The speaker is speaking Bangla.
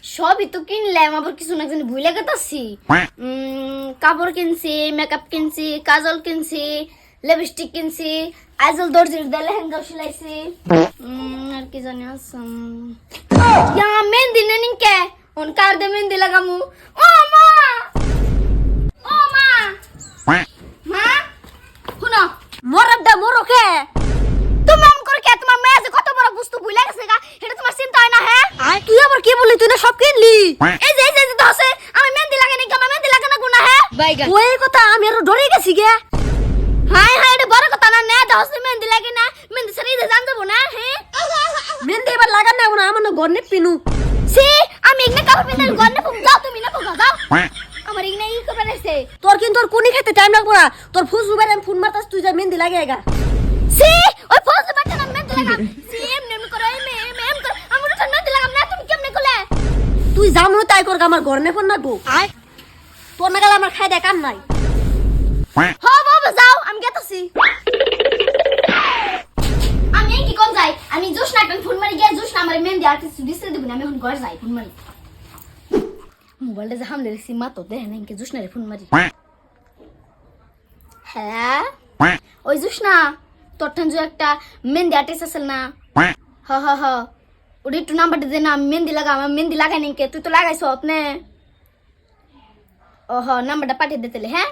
সবই তো কিনলাম, আবার কিছু না জানি ভুলে গেছি। কাপড় কিনছি, মেকআপ কিনছি, কাজল কিনছি, লিপস্টিক কিনছি, আইজল দর্জির দিয়ে লেহেঙ্গা সিলাইছি। আর কি জানি আছে মেহেন্দি নেই কে ওন কার দে মেহেন্দি লাগামু। ও মা, ও মা, মা শুনো মরদা মরকে তুমি এমন করে কে? তোমার মেয়ে যে কত বড় বস্তু ভুলে গেছে গা, এটা তোমার চিন্তা হয় না? হ্যাঁ তুই আবার কি বললি? তুই না সব কিনলি। এই যে ধসে আমি মেহেন্দি লাগাইনি কেন? মেহেন্দি লাগানো গুনাহ? হ্যাঁ ওই কথা আমি আরো ডরে গেছি গে। হাই হাই, এটা বড় কথা না। নে ধসে মেহেন্দি লাগে না, মেহেন্দি ছাড়া ঈদে জান যাবো না। হ্যাঁ মেহেন্দি এবার লাগান না না আমার না ঘর নে পিনু। সি আমি ইগনা কাপড় পিনতে গন্নে ফুম যাও, তুমি না ফুম যাও। আমার ইগনা ই করে রেছে। তোর কিন্তু তোর কোনি খেতে টাইম লাগবো না। তোর ফুস উবারে আমি ফোন মারতাস, তুই যা মেহেন্দি লাগে আগা। সি ওই ফোজ বাচ্চা না মেহেন্দি লাগা। সি এমনি করে এম করে আমার তো মেহেন্দি লাগাম না। তুমি কেমনে করলে? তুই যাম তাই কর, আমার ঘর নে ফোন না গো। তোর না গেলে আমার খাই দেয় কাম নাই। হো বাবা যাও, আমি গেতাছি। আমি কি কোন যাই? আমি জোশ না ফোন মারি গিয়ে জোশ না আমার মেহেন্দি আর কিছু দিতে দিব না। আমি এখন ঘর যাই ফোন মারি। মোবাইলটা যে হামলে রেছি মা তো দেখে না, ইনকে জোশ না রে ফোন মারি। হ্যাঁ ওই জোশ না, তোর ঠান একটা মেহেন্দি আর্টিস্ট আছে না? হ হ হ, ওটা একটু নাম্বারটা দে না, আমি মেহেন্দি লাগা। আমার মেহেন্দি লাগাই নিকে, তুই তো লাগাইছ নে। ও হ, নাম্বারটা পাঠিয়ে দিতে। হ্যাঁ